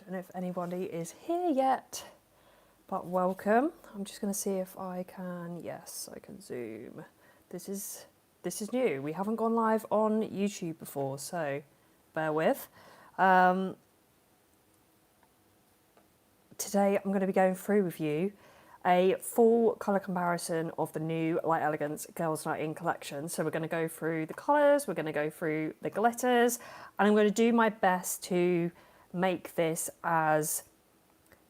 don't know if anybody is here yet, but welcome. I'm just going to see if I can, yes, I can zoom. This is new. We haven't gone live on YouTube before, so bear with. Today I'm going to be going through with you a full colour comparison of the new Light Elegance Girls Night In collection. So we're going to go through the colours, we're going to go through the glitters, and I'm going to do my best to make this as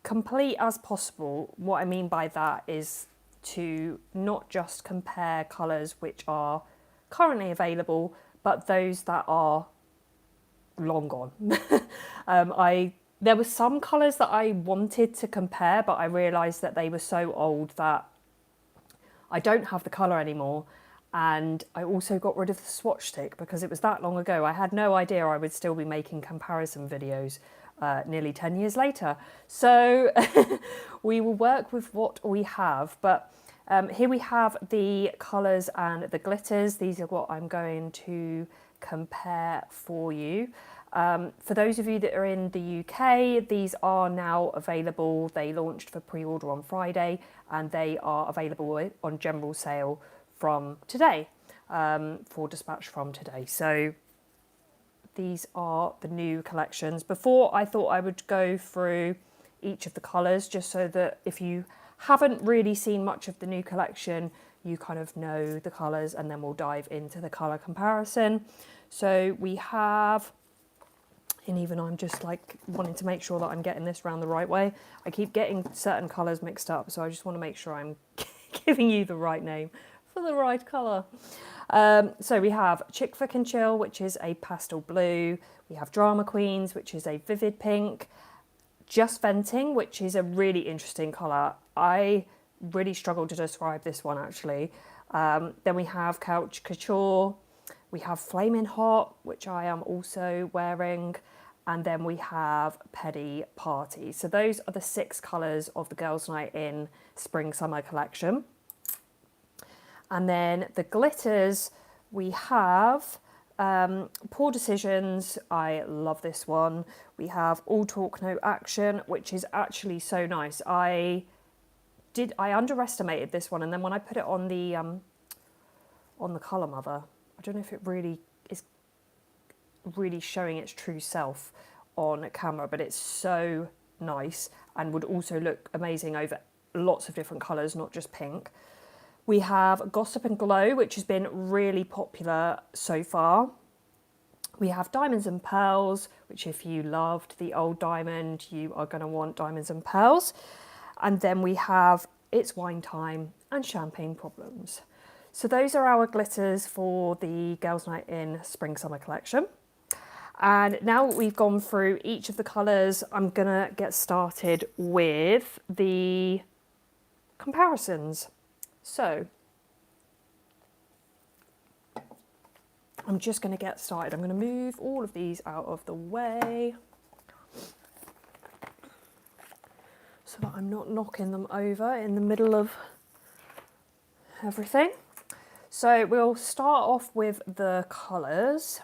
complete as possible. What I mean by that is to not just compare colours which are currently available, but those that are long gone. There were some colours that I wanted to compare, but I realised that they were so old that I don't have the colour anymore. And I also got rid of the swatch stick because it was that long ago. I had no idea I would still be making comparison videos nearly 10 years later. So we will work with what we have. But here we have the colours and the glitters. These are what I'm going to compare for you. For those of you that are in the UK, these are now available. They launched for pre-order on Friday and they are available on general sale from today, for dispatch from today. So these are the new collections. Before, I thought I would go through each of the colours just so that if you haven't really seen much of the new collection, you kind of know the colours, and then we'll dive into the colour comparison. So we have, and even I'm just like wanting to make sure that I'm getting this round the right way. I keep getting certain colours mixed up, so I just want to make sure I'm giving you the right name for the right colour. So we have Chick Flick and Chill, which is a pastel blue. We have Drama Queens, which is a vivid pink. Just Venting, which is a really interesting colour. I really struggled to describe this one actually. Then we have Couch Couture. We have Flaming Hot, which I am also wearing. And then we have Petty Party. So those are the 6 colours of the Girls Night In Spring Summer collection. And then the glitters, we have Poor Decisions. I love this one. We have All Talk No Action, which is actually so nice. I underestimated this one, and then when I put it on the Colour Mother, I don't know if it really is really showing its true self on camera, but it's so nice and would also look amazing over lots of different colours, not just pink. We have Gossip and Glow, which has been really popular so far. We have Diamonds and Pearls, which if you loved the old diamond, you are going to want Diamonds and Pearls. And then we have It's Wine Time and Champagne Problems. So those are our glitters for the Girls Night In Spring Summer collection. And now we've gone through each of the colours, I'm going to get started with the comparisons. So I'm just going to get started. I'm going to move all of these out of the way so that I'm not knocking them over in the middle of everything. So we'll start off with the colours.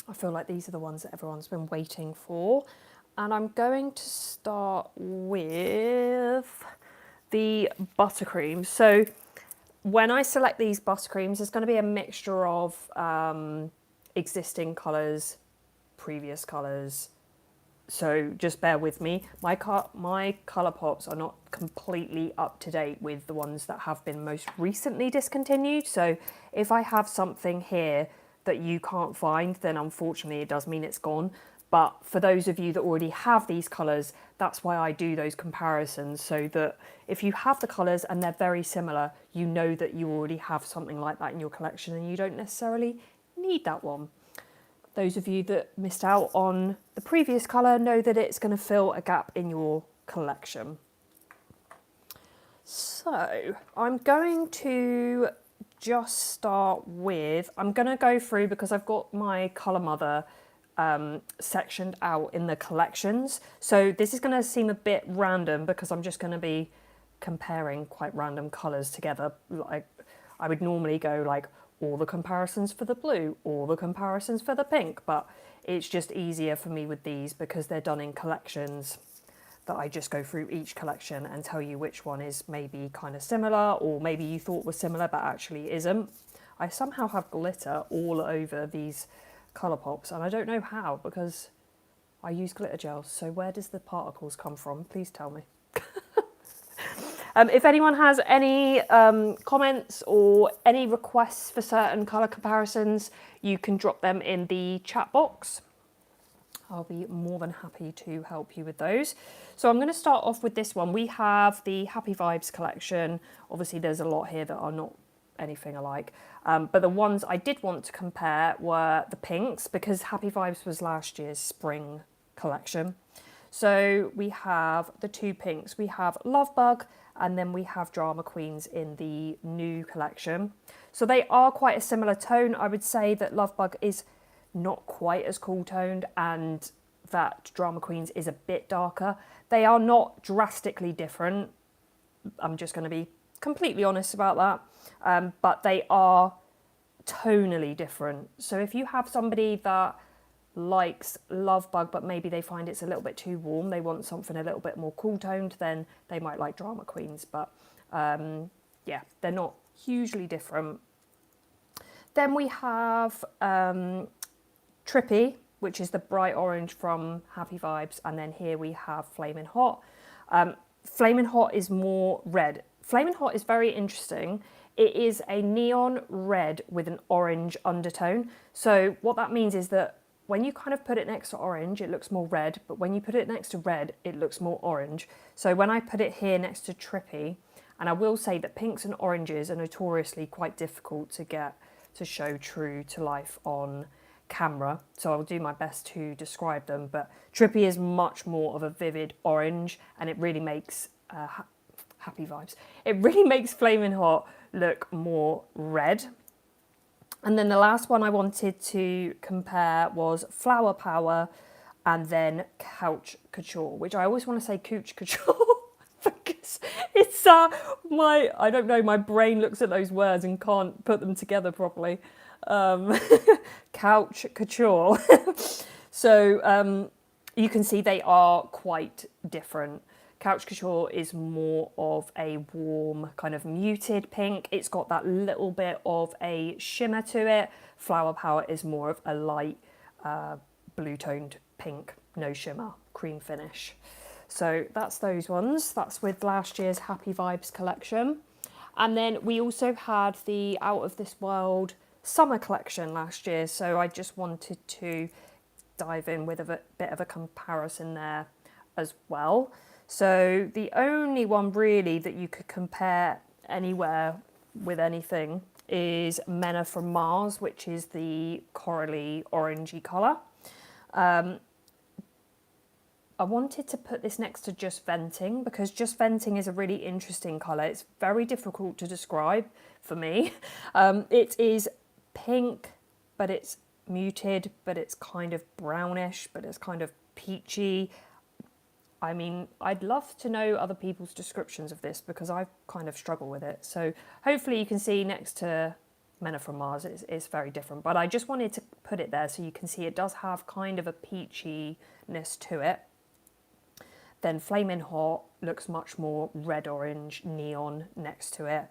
I feel like these are the ones that everyone's been waiting for. And I'm going to start with the buttercreams. So when I select these buttercreams, there's going to be a mixture of existing colours, previous colours. So just bear with me. My colour pops are not completely up to date with the ones that have been most recently discontinued. So if I have something here that you can't find, then unfortunately it does mean it's gone. But for those of you that already have these colours, that's why I do those comparisons, so that if you have the colours and they're very similar, you know that you already have something like that in your collection and you don't necessarily need that one. Those of you that missed out on the previous colour know that it's going to fill a gap in your collection. So I'm going to just start with, I'm going to go through because I've got my Colour Mother sectioned out in the collections. So this is going to seem a bit random because I'm just going to be comparing quite random colours together. Like I would normally go like all the comparisons for the blue, all the comparisons for the pink, but It's just easier for me with these because they're done in collections, that I just go through each collection and tell you which one is maybe kind of similar, or maybe you thought was similar but actually isn't. I somehow have glitter all over these Colourpops, and I don't know how, because I use glitter gels. So where does the particles come from? Please tell me. If anyone has any comments or any requests for certain colour comparisons, you can drop them in the chat box. I'll be more than happy to help you with those. So I'm going to start off with this one. We have the Happy Vibes collection. Obviously there's a lot here that are not anything alike. But the ones I did want to compare were the pinks, because Happy Vibes was last year's spring collection. So we have the two pinks. We have Love Bug, and then we have Drama Queens in the new collection. So they are quite a similar tone. I would say that Love Bug is not quite as cool toned, and that Drama Queens is a bit darker. They are not drastically different. I'm just going to be completely honest about that. But they are tonally different. So if you have somebody that likes Love Bug, but maybe they find it's a little bit too warm, they want something a little bit more cool toned, then they might like Drama Queens. But yeah, they're not hugely different. Then we have Trippy, which is the bright orange from Happy Vibes, and then here we have Flamin' Hot. Flamin' Hot is more red. Flamin' Hot is very interesting. It is a neon red with an orange undertone. So what that means is that when you kind of put it next to orange, it looks more red, but when you put it next to red, it looks more orange. So when I put it here next to Trippy, and I will say that pinks and oranges are notoriously quite difficult to get to show true to life on camera, so I'll do my best to describe them, but Trippy is much more of a vivid orange, and it really makes Happy Vibes. It really makes Flamin' Hot look more red. And then the last one I wanted to compare was Flower Power, and then Couch Couture, which I always want to say Couch Couture because it's I don't know, my brain looks at those words and can't put them together properly. Couch Couture. So you can see they are quite different. Couch Couture is more of a warm, kind of muted pink. It's got that little bit of a shimmer to it. Flower Power is more of a light blue-toned pink, no shimmer, cream finish. So that's those ones. That's with last year's Happy Vibes collection. And then we also had the Out of This World summer collection last year. So I just wanted to dive in with a bit of a comparison there as well. So the only one really that you could compare anywhere with anything is Men Are From Mars, which is the corally orangey colour. I wanted to put this next to Just Venting because Just Venting is a really interesting colour. It's very difficult to describe for me. It is pink, but it's muted, but it's kind of brownish, but it's kind of peachy. I mean, I'd love to know other people's descriptions of this because I kind of struggle with it. So hopefully you can see next to Men Are From Mars, it's very different. But I just wanted to put it there so you can see it does have kind of a peachiness to it. Then Flamin' Hot looks much more red-orange neon next to it.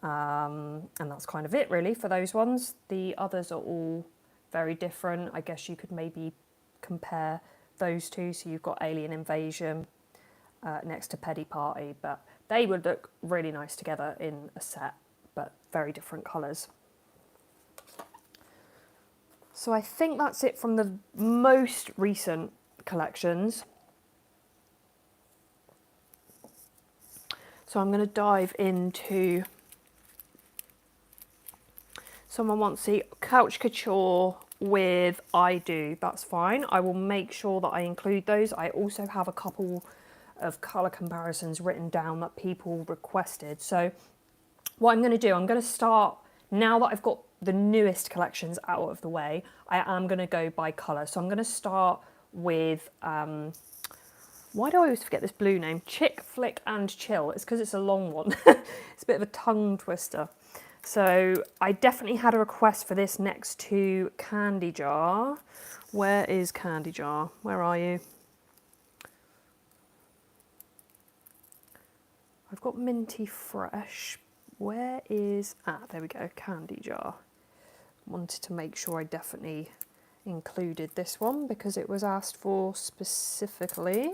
And that's kind of it really for those ones. The others are all very different. I guess you could maybe compare those two. So you've got Alien Invasion next to Petty Party, but they would look really nice together in a set, but very different colours. So I think that's it from the most recent collections. So I'm going to dive into, someone wants to see Couch Couture with I Do. That's fine. I will make sure that I include those. I also have a couple of colour comparisons written down that people requested. So what I'm going to do, I'm going to start, now that I've got the newest collections out of the way, I am going to go by colour. So I'm going to start with, why do I always forget this blue name? Chick, Flick and Chill. It's because it's a long one. It's a bit of a tongue twister. So I definitely had a request for this next to Candy Jar. Where is Candy Jar? Where are you? I've got Minty Fresh. Where is... there we go, Candy Jar. Wanted to make sure I definitely included this one because it was asked for specifically.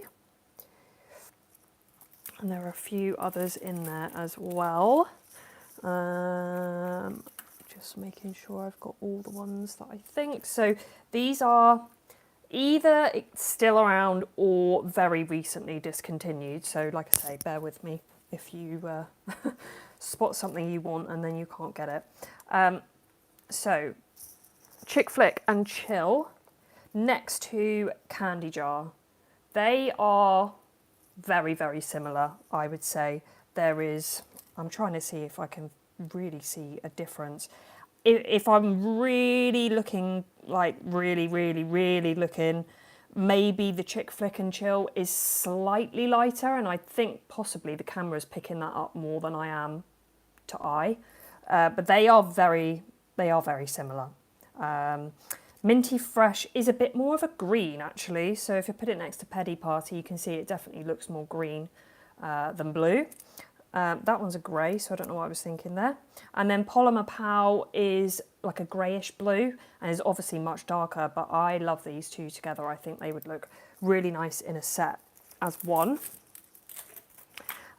And there are a few others in there as well. Just making sure I've got all the ones that I think. So these are either still around or very recently discontinued. So like I say, bear with me if you spot something you want and then you can't get it. So Chick Flick and Chill next to Candy Jar. They are very, very similar, I would say. There is, I'm trying to see if I can really see a difference. If I'm really looking, like really, really, really looking, maybe the Chick Flick and Chill is slightly lighter, and I think possibly the camera's picking that up more than I am to eye. But they are very similar. Minty Fresh is a bit more of a green actually, so if you put it next to Peddy Party you can see it definitely looks more green than blue. That one's a grey, so I don't know what I was thinking there. And then Polymer Pow is like a greyish blue and is obviously much darker, but I love these two together. I think they would look really nice in a set as one.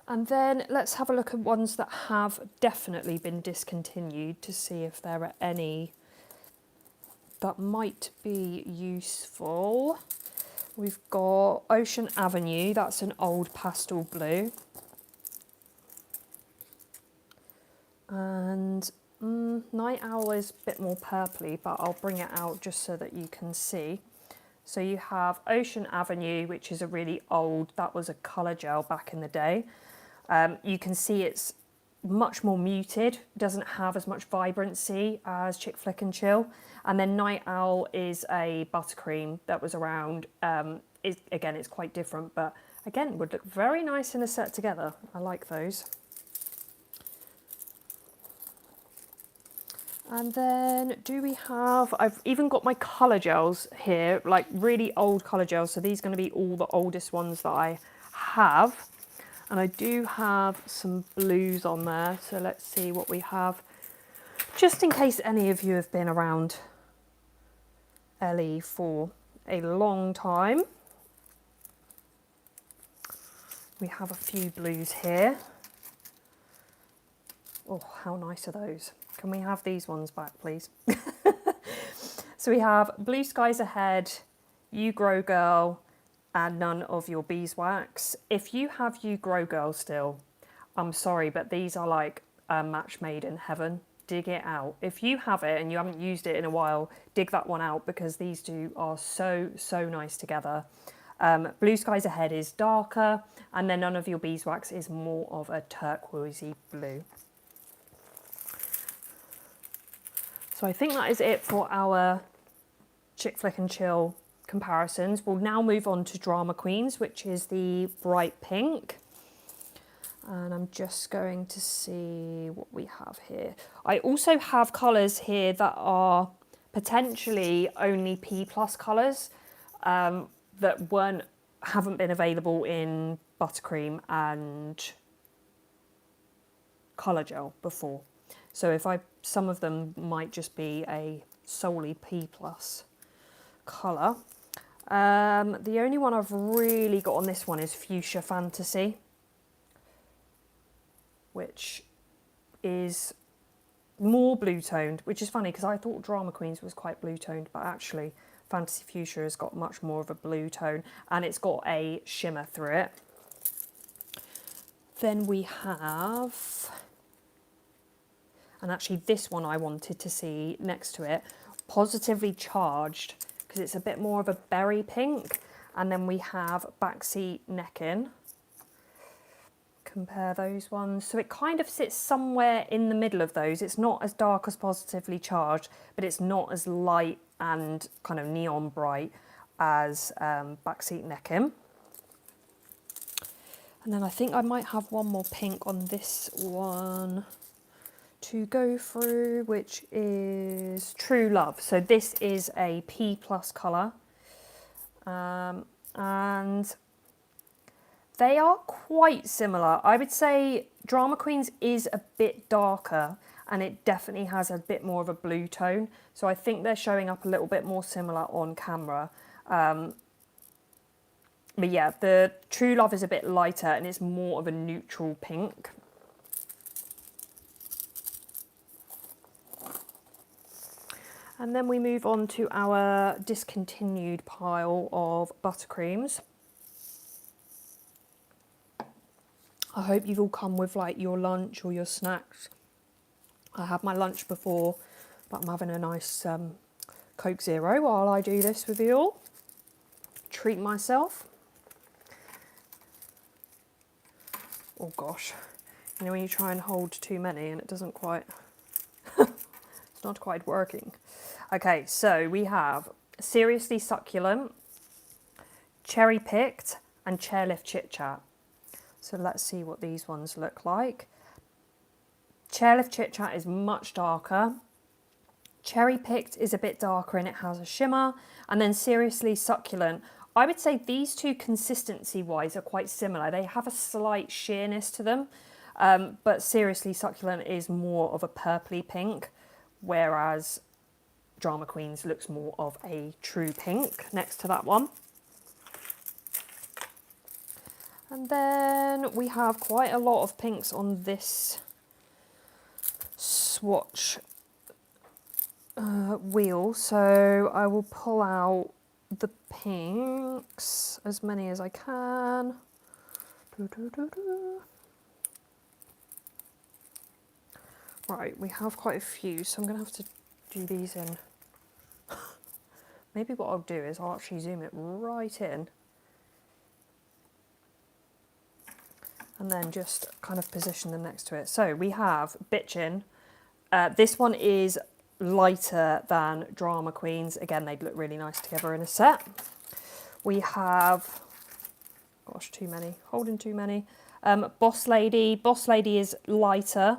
And then let's have a look at ones that have definitely been discontinued to see if there are any that might be useful. We've got Ocean Avenue, that's an old pastel blue. And Night Owl is a bit more purpley, but I'll bring it out just so that you can see. So you have Ocean Avenue, which is a really old, that was a colour gel back in the day. You can see it's much more muted, doesn't have as much vibrancy as Chick Flick and Chill. And then Night Owl is a buttercream that was around. Again, it's quite different, but again, would look very nice in a set together. I like those. And then do we have, I've even got my colour gels here, like really old colour gels. So these are going to be all the oldest ones that I have. And I do have some blues on there. So let's see what we have. Just in case any of you have been around Ellie for a long time. We have a few blues here. Oh, how nice are those? Can we have these ones back, please? So we have Blue Skies Ahead, You Grow Girl, and None of Your Beeswax. If you have You Grow Girl still, I'm sorry, but these are like a match made in heaven. Dig it out. If you have it and you haven't used it in a while, dig that one out because these two are so, so nice together. Blue Skies Ahead is darker, and then None of Your Beeswax is more of a turquoisey blue. So I think that is it for our Chick Flick and Chill comparisons. We'll now move on to Drama Queens, which is the bright pink. And I'm just going to see what we have here. I also have colours here that are potentially only P+ colours that haven't been available in buttercream and colour gel before. So some of them might just be a solely P+ colour. The only one I've really got on this one is Fuchsia Fantasy, which is more blue toned, which is funny because I thought Drama Queens was quite blue toned, but actually Fantasy Fuchsia has got much more of a blue tone and it's got a shimmer through it. Then we have, and actually this one I wanted to see next to it, Positively Charged, because it's a bit more of a berry pink. And then we have Backseat Neckin. Compare those ones. So it kind of sits somewhere in the middle of those. It's not as dark as Positively Charged, but it's not as light and kind of neon bright as Backseat Neckin. And then I think I might have one more pink on this one. to go through, which is True Love. So this is a P+ colour, and they are quite similar. I would say Drama Queens is a bit darker, and it definitely has a bit more of a blue tone. So I think they're showing up a little bit more similar on camera. But yeah, the True Love is a bit lighter and it's more of a neutral pink. And then we move on to our discontinued pile of buttercreams. I hope you've all come with like your lunch or your snacks. I had my lunch before, but I'm having a nice Coke Zero while I do this with you all. Treat myself. Oh gosh, you know when you try and hold too many and it doesn't quite, it's not quite working. Okay, so we have Seriously Succulent, Cherry Picked, and Chairlift Chit Chat. So let's see what these ones look like. Chairlift Chit Chat is much darker. Cherry Picked is a bit darker and it has a shimmer. And then Seriously Succulent, I would say these two consistency-wise are quite similar. They have a slight sheerness to them, but Seriously Succulent is more of a purpley pink, whereas Drama Queens looks more of a true pink next to that one. And then we have quite a lot of pinks on this swatch wheel. So I will pull out the pinks, as many as I can. Right, we have quite a few, so I'm going to have to do these in. Maybe what I'll do is I'll actually zoom it right in and then just kind of position them next to it. So we have Bitchin'. This one is lighter than Drama Queens. Again, they'd look really nice together in a set. We have, gosh, too many, holding too many. Boss Lady. Boss Lady is lighter.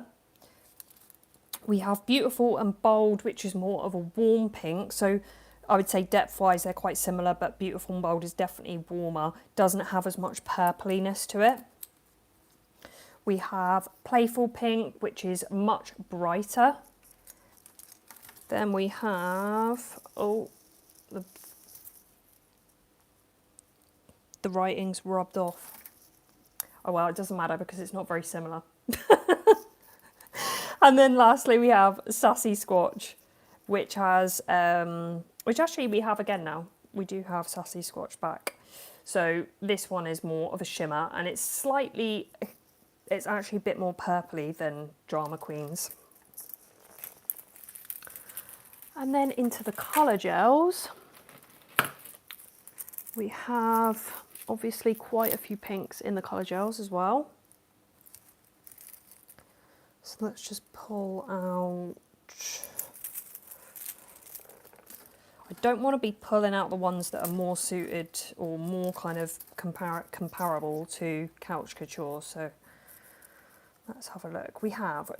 We have Beautiful and Bold, which is more of a warm pink. So I would say depth-wise they're quite similar, but Beautiful and Bold is definitely warmer. Doesn't have as much purpliness to it. We have Playful Pink, which is much brighter. Then we have, oh, the writing's rubbed off. Oh well, it doesn't matter because it's not very similar. And then lastly we have Sassy Squatch, which has, which actually we have again now. We do have Sassy Squatch back. So this one is more of a shimmer and it's slightly, it's actually a bit more purpley than Drama Queens. And then into the colour gels, we have obviously quite a few pinks in the colour gels as well. So let's just pull out, I don't want to be pulling out the ones that are more suited or more kind of comparable to Couch Couture. So let's have a look. We have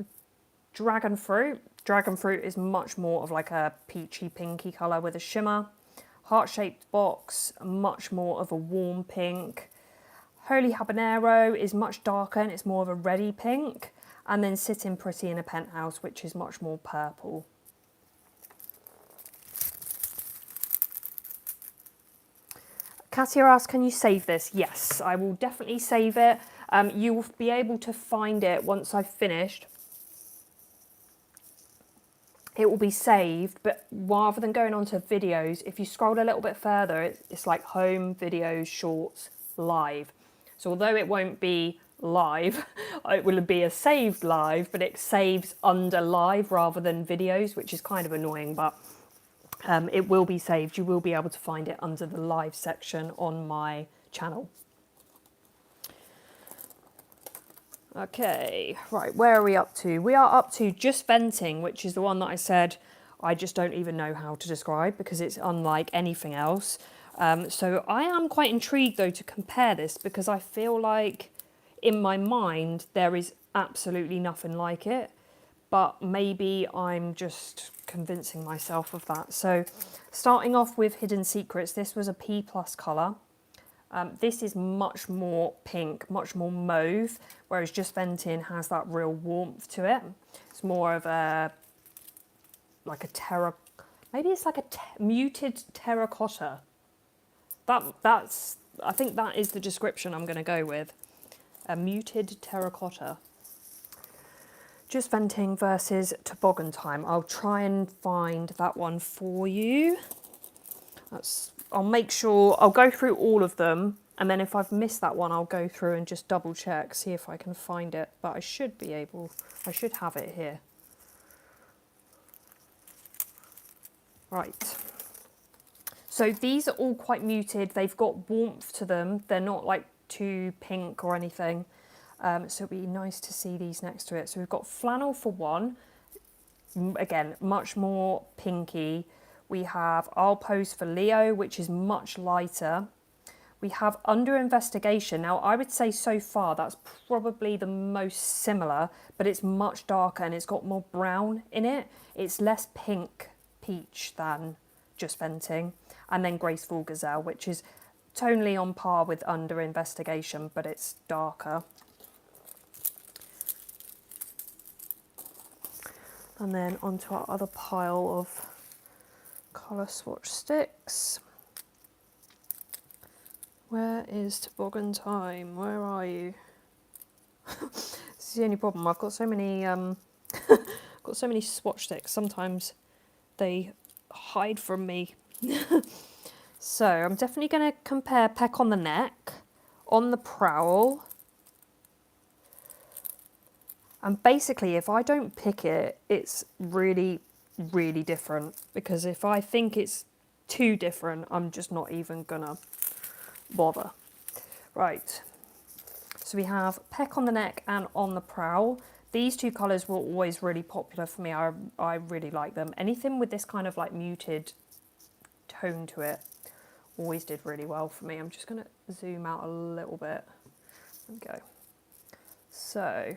Dragon Fruit. Dragon Fruit is much more of like a peachy pinky colour with a shimmer. Heart Shaped Box, much more of a warm pink. Holy Habanero is much darker and it's more of a reddy pink. And then Sitting Pretty in a Penthouse, which is much more purple. Katia asks, can you save this? Yes, I will definitely save it. You will be able to find it once I've finished. It will be saved, but rather than going on to videos, if you scroll a little bit further, it's like home, videos, shorts, live. So although it won't be live, it will be a saved live, but it saves under live rather than videos, which is kind of annoying, but it will be saved. You will be able to find it under the live section on my channel. Okay, right, where are we up to? We are up to Just Venting, which is the one that I said I just don't even know how to describe because it's unlike anything else. So I am quite intrigued though to compare this because I feel like in my mind there is absolutely nothing like it. but maybe I'm just convincing myself of that. So starting off with Hidden Secrets, this was a P+ colour. This is much more pink, much more mauve, whereas Just Venting has that real warmth to it. It's more of a, like a maybe it's like a muted terracotta. That's, I think that is the description I'm going to go with. A muted terracotta. Just Venting versus Toboggan Time. I'll try and find that one for you. I'll make sure, I'll go through all of them, and then if I've missed that one, I'll go through and just double check, see if I can find it. But I should have it here. Right. So these are all quite muted. They've got warmth to them. They're not like too pink or anything. So it'd be nice to see these next to it. So we've got Flannel for one. Again, much more pinky. We have I'll Pose for Leo, which is much lighter. We have Under Investigation. Now, I would say so far that's probably the most similar, but it's much darker and it's got more brown in it. It's less pink peach than Just Venting. And then Graceful Gazelle, which is tonally on par with Under Investigation, but it's darker. And then onto our other pile of colour swatch sticks. Where is Toboggan Time? Where are you? This is the only problem. I've got so many got so many swatch sticks. Sometimes they hide from me. So I'm definitely going to compare Peck on the Neck, On the Prowl. And basically, if I don't pick it, it's really, really different. Because if I think it's too different, I'm just not even gonna bother. Right. So we have Peck on the Neck and On the Prowl. These two colours were always really popular for me. I really like them. Anything with this kind of like muted tone to it always did really well for me. I'm just going to zoom out a little bit. There we go. So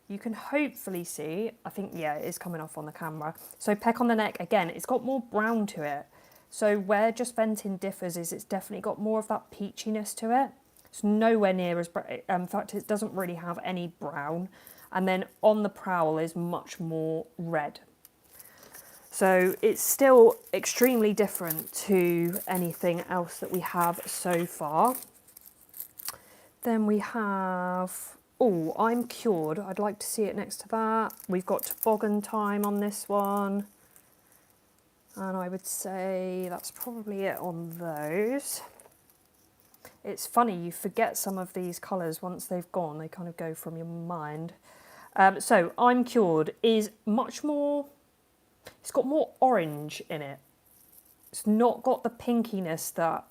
you can hopefully see, I think, yeah, it is coming off on the camera. So Peck on the Neck, again, it's got more brown to it. So where Just Venting differs is it's definitely got more of that peachiness to it. It's nowhere near as, in fact, it doesn't really have any brown. And then On the Prowl is much more red. So it's still extremely different to anything else that we have so far. Then we have, oh, I'm Cured. I'd like to see it next to that. We've got Toboggan Time on this one. And I would say that's probably it on those. It's funny, you forget some of these colours once they've gone. They kind of go from your mind. So I'm Cured is much more, it's got more orange in it. It's not got the pinkiness that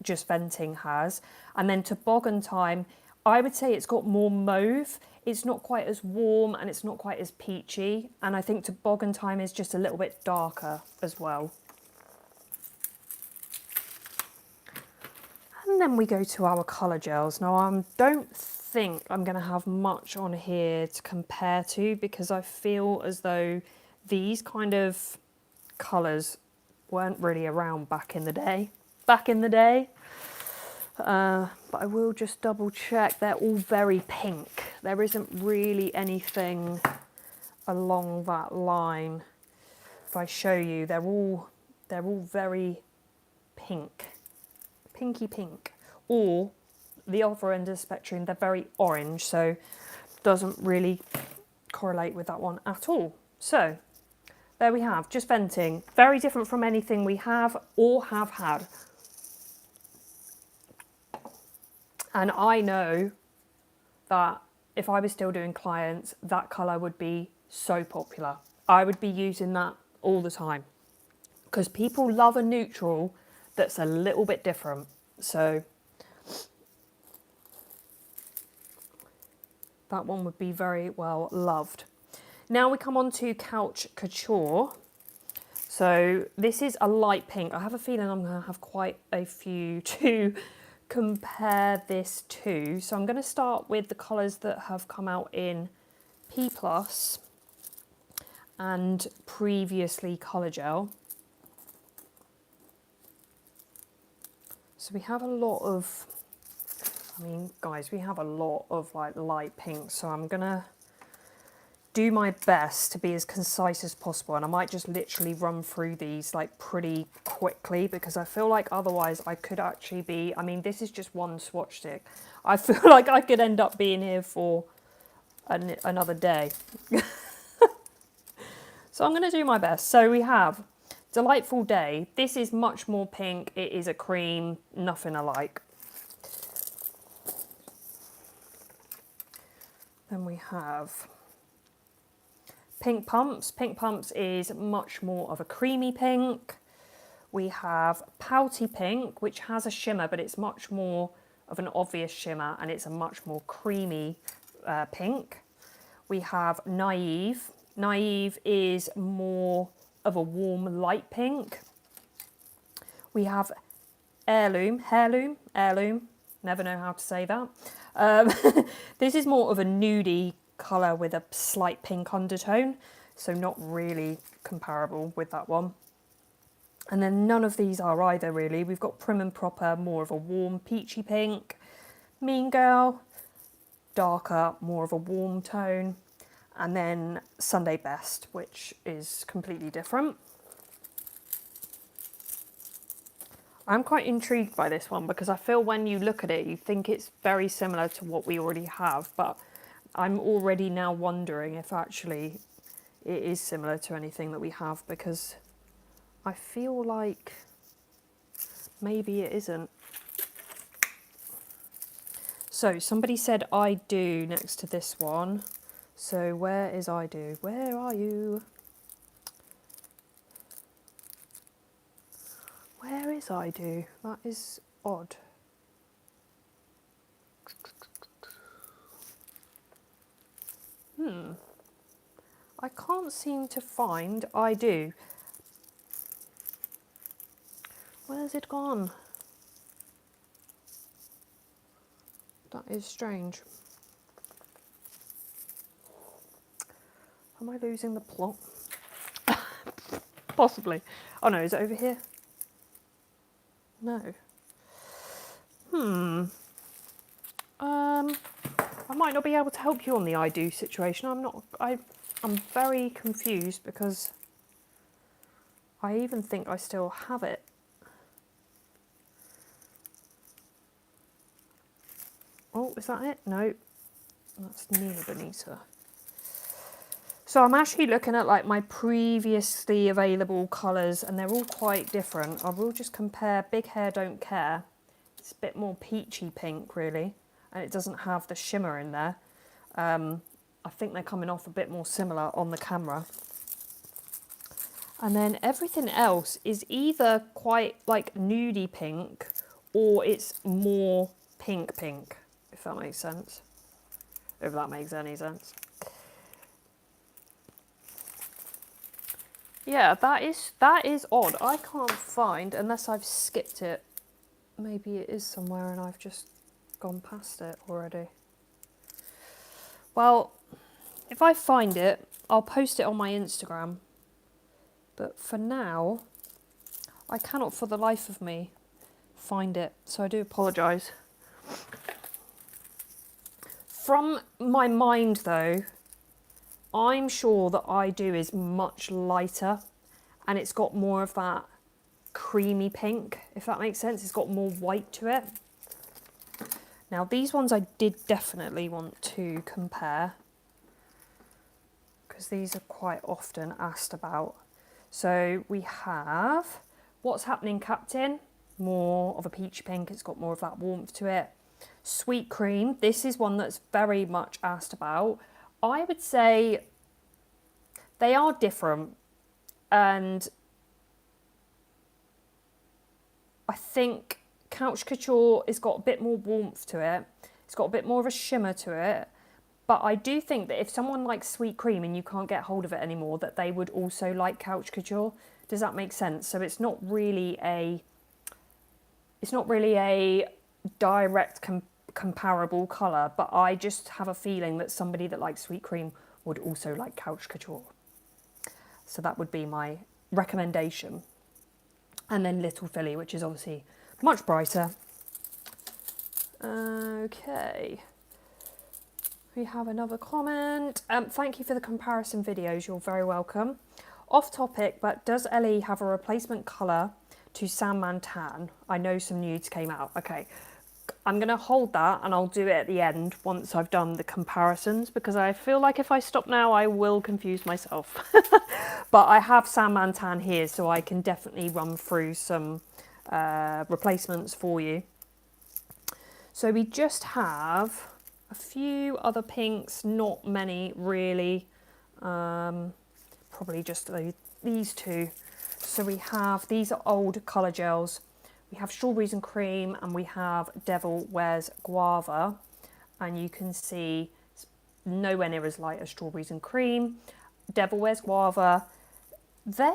Just Venting has. And then Toboggan Time, I would say it's got more mauve. It's not quite as warm and it's not quite as peachy. And I think Toboggan Time is just a little bit darker as well. And then we go to our colour gels. Now I don't think I'm going to have much on here to compare to because I feel as though these kind of colours weren't really around back in the day. But I will just double check. They're all very pink. There isn't really anything along that line. If I show you, they're all very pink. Pinky pink. Or the other end of the spectrum, they're very orange, so doesn't really correlate with that one at all. So there we have Just Venting. Very different from anything we have or have had. And I know that if I was still doing clients, that colour would be so popular. I would be using that all the time because people love a neutral that's a little bit different. So that one would be very well loved. Now we come on to Couch Couture. So this is a light pink. I have a feeling I'm going to have quite a few to compare this to. So I'm going to start with the colours that have come out in P+. and previously colour gel. So we have a lot of, I mean, guys, we have a lot of like light pink. So I'm gonna do my best to be as concise as possible, and I might just literally run through these like pretty quickly, because I feel like otherwise I could actually be, I mean, this is just one swatch stick. I feel like I could end up being here for another day. So I'm going to do my best. So we have Delightful Day. This is much more pink. It is a cream, nothing alike. Then we have Pink Pumps. Pink Pumps is much more of a creamy pink. We have Pouty Pink, which has a shimmer, but it's much more of an obvious shimmer, and it's a much more creamy pink. We have Naive. Naive is more of a warm light pink. We have Heirloom, never know how to say that. This is more of a nudie colour with a slight pink undertone, so not really comparable with that one. And then none of these are either, really. We've got Prim and Proper, more of a warm peachy pink. Mean Girl, darker, more of a warm tone. And then Sunday Best, which is completely different. I'm quite intrigued by this one, because I feel when you look at it, you think it's very similar to what we already have, but I'm already now wondering if actually it is similar to anything that we have, because I feel like maybe it isn't. So somebody said I Do next to this one. So where is I Do? Where are you? Where is I Do? That is odd. I can't seem to find I Do. Where's it gone? That is strange. Am I losing the plot? Possibly. Oh no, is it over here? No. I might not be able to help you on the I Do situation. I'm very confused, because I even think I still have it. Oh, is that it? No, that's Nina Bonita. So I'm actually looking at like my previously available colours, and they're all quite different. I will just compare Big Hair Don't Care. It's a bit more peachy pink, really, and it doesn't have the shimmer in there. I think they're coming off a bit more similar on the camera. And then everything else is either quite like nudie pink, or it's more pink, if that makes sense. If that makes any sense. Yeah, that is odd. I can't find, unless I've skipped it. Maybe it is somewhere and I've just gone past it already. Well, if I find it, I'll post it on my Instagram. But for now, I cannot for the life of me find it. So I do apologise. From my mind though, I'm sure that I Do is much lighter, and it's got more of that creamy pink, if that makes sense. It's got more white to it. Now these ones I did definitely want to compare, because these are quite often asked about. So we have What's Happening Captain, more of a peach pink. It's got more of that warmth to it. Sweet Cream, this is one that's very much asked about. I would say they are different, and I think Couch Couture has got a bit more warmth to it. It's got a bit more of a shimmer to it. But I do think that if someone likes Sweet Cream and you can't get hold of it anymore, that they would also like Couch Couture. Does that make sense? So it's not really a direct comparable colour, but I just have a feeling that somebody that likes Sweet Cream would also like Couch Couture. So that would be my recommendation. And then Little Philly, which is obviously much brighter. Okay. We have another comment. Thank you for the comparison videos. You're very welcome. Off topic, but does Ellie have a replacement colour to Sandman Tan? I know some nudes came out. Okay. I'm going to hold that and I'll do it at the end once I've done the comparisons, because I feel like if I stop now I will confuse myself. But I have Sandman Tan here, so I can definitely run through some replacements for you. So we just have a few other pinks, not many really, probably just these two. So we have, these are old colour gels. We have Strawberries and Cream and we have Devil Wears Guava, and you can see it's nowhere near as light as Strawberries and Cream. Devil Wears Guava, do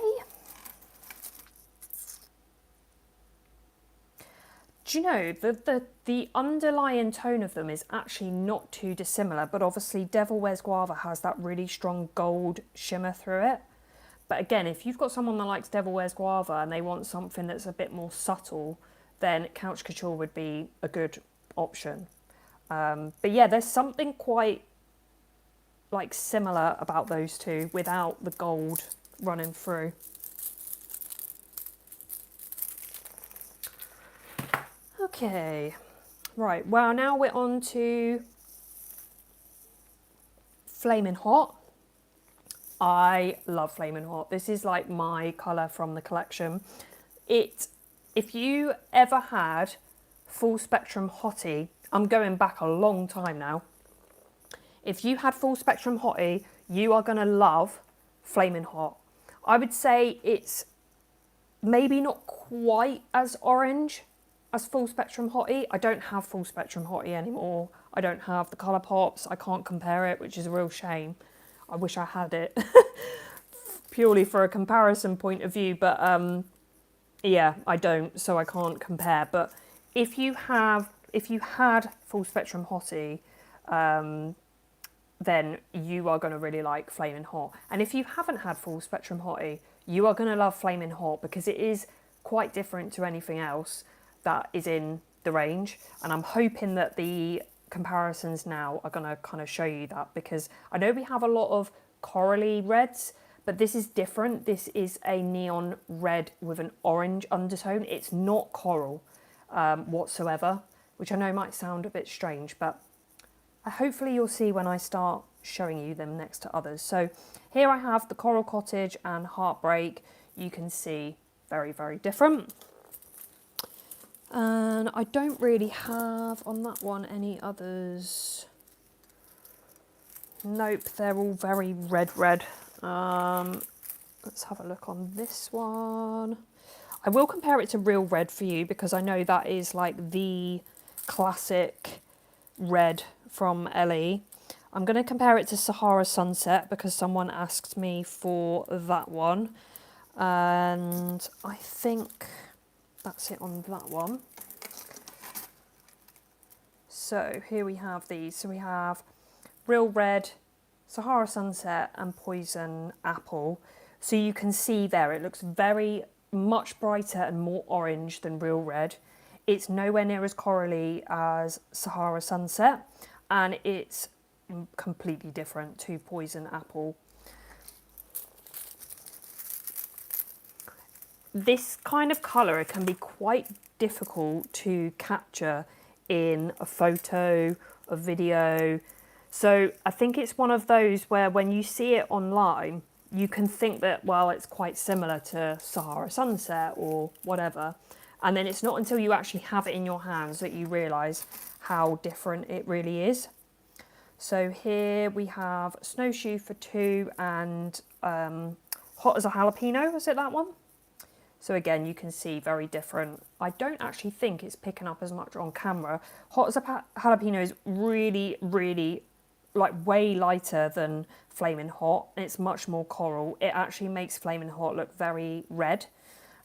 you know, the underlying tone of them is actually not too dissimilar, but obviously Devil Wears Guava has that really strong gold shimmer through it. But again, if you've got someone that likes Devil Wears Guava and they want something that's a bit more subtle, then Couch Couture would be a good option. But yeah, there's something quite like similar about those two without the gold running through. Okay, right, well now we're on to Flamin' Hot. I love Flamin' Hot. This is like my colour from the collection. If you ever had Full Spectrum Hottie, I'm going back a long time now. If you had Full Spectrum Hottie, you are going to love Flamin' Hot. I would say it's maybe not quite as orange as Full Spectrum Hottie. I don't have Full Spectrum Hottie anymore. I don't have the Colour Pops. I can't compare it, which is a real shame. I wish I had it purely for a comparison point of view, but yeah, I don't, so I can't compare. But if you had Full Spectrum Hottie, then you are going to really like Flamin' Hot. And if you haven't had Full Spectrum Hottie, you are going to love Flamin' Hot, because it is quite different to anything else that is in the range. And I'm hoping that the comparisons now are going to kind of show you that, because I know we have a lot of corally reds, but this is different. This is a neon red with an orange undertone. It's not coral whatsoever, which I know might sound a bit strange, but hopefully you'll see when I start showing you them next to others. So here I have the Coral Cottage and Heartbreak. You can see very, very different. And I don't really have on that one any others. Nope, they're all very red. Let's have a look on this one. I will compare it to Real Red for you, because I know that is like the classic red from Ellie. I'm going to compare it to Sahara Sunset because someone asked me for that one. And I think that's it on that one. So here we have these. So we have Real Red, Sahara Sunset and Poison Apple. So you can see there it looks very much brighter and more orange than Real Red. It's nowhere near as corally as Sahara Sunset, and it's completely different to Poison Apple. This kind of colour can be quite difficult to capture in a photo, a video. So I think it's one of those where when you see it online, you can think that, well, it's quite similar to Sahara Sunset or whatever. And then it's not until you actually have it in your hands that you realise how different it really is. So here we have Snowshoe for 2 and Hot as a Jalapeno, was it that one? So again, you can see very different. I don't actually think it's picking up as much on camera. Hot as a Jalapeno is really, really like way lighter than Flamin' Hot. And it's much more coral. It actually makes Flamin' Hot look very red.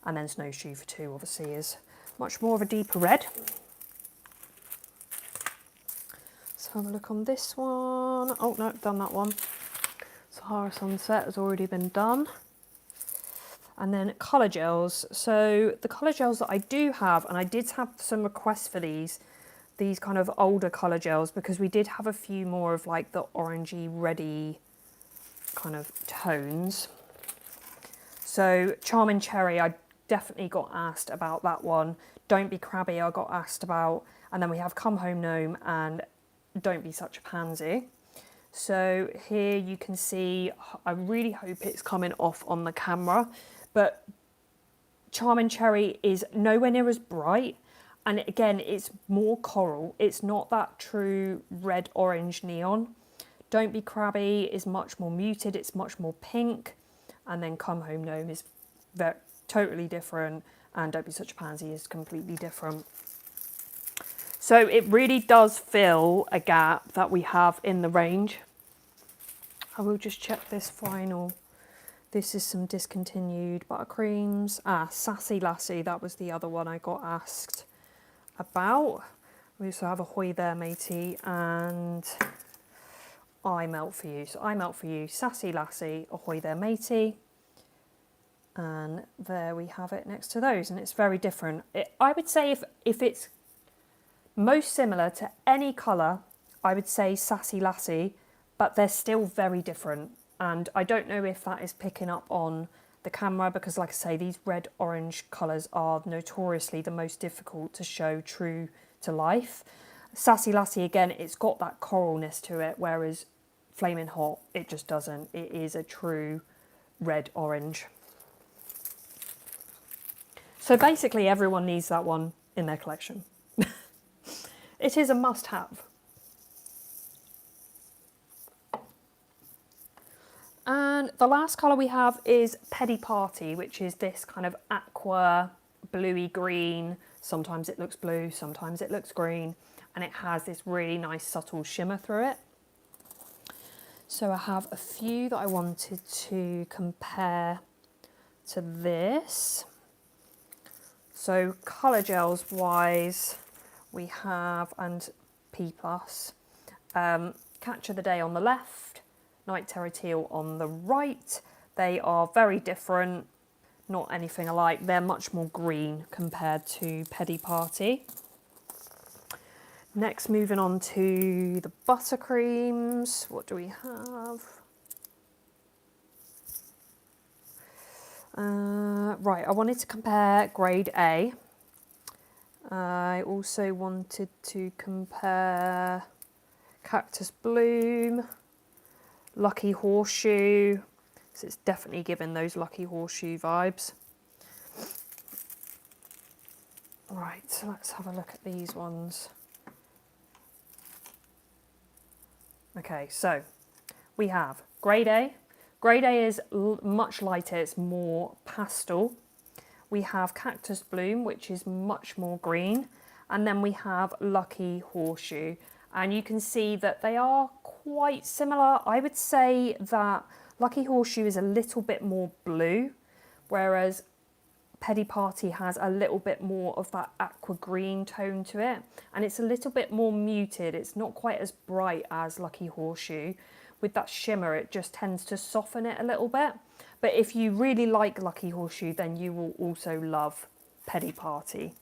And then Snowshoe for 2 obviously is much more of a deeper red. Let's have a look on this one. Oh no, done that one. Sahara Sunset has already been done. And then colour gels. So the colour gels that I do have, and I did have some requests for these kind of older colour gels, because we did have a few more of like the orangey, reddy kind of tones. So Charming Cherry, I definitely got asked about that one. Don't Be Crabby, I got asked about. And then we have Come Home Gnome and Don't Be Such a Pansy. So here you can see, I really hope it's coming off on the camera, but Charming Cherry is nowhere near as bright. And again, it's more coral. It's not that true red, orange neon. Don't Be Crabby is much more muted. It's much more pink. And then Come Home Gnome is totally different. And Don't Be Such a Pansy is completely different. So it really does fill a gap that we have in the range. I will just check this final. This is some discontinued buttercreams. Sassy Lassie, that was the other one I got asked about. We also have Ahoy There Matey and I Melt For You. So I Melt For You, Sassy Lassie, Ahoy There Matey. And there we have it next to those, and it's very different. I would say if it's most similar to any colour, I would say Sassy Lassie, but they're still very different. And I don't know if that is picking up on the camera, because like I say, these red orange colours are notoriously the most difficult to show true to life. Sassy Lassie, again, it's got that coralness to it, whereas Flaming Hot, it just doesn't. It is a true red orange. So basically everyone needs that one in their collection. It is a must-have. And the last colour we have is Petty Party, which is this kind of aqua, bluey green. Sometimes it looks blue, sometimes it looks green. And it has this really nice subtle shimmer through it. So I have a few that I wanted to compare to this. So colour gels wise, we have, and P+, Catch of the Day on the left, Night Terror Teal on the right. They are very different, not anything alike. They're much more green compared to Petty Party. Next, moving on to the buttercreams. What do we have? Right, I wanted to compare grade A. I also wanted to compare Cactus Bloom, Lucky Horseshoe, so it's definitely given those Lucky Horseshoe vibes. Right, so let's have a look at these ones. Okay, so we have grade A. Grade A is much lighter, it's more pastel. We have Cactus Bloom, which is much more green. And then we have Lucky Horseshoe. And you can see that they are quite similar. I would say that Lucky Horseshoe is a little bit more blue, whereas Petty Party has a little bit more of that aqua green tone to it. And it's a little bit more muted. It's not quite as bright as Lucky Horseshoe. With that shimmer, it just tends to soften it a little bit. But if you really like Lucky Horseshoe, then you will also love Petty Party.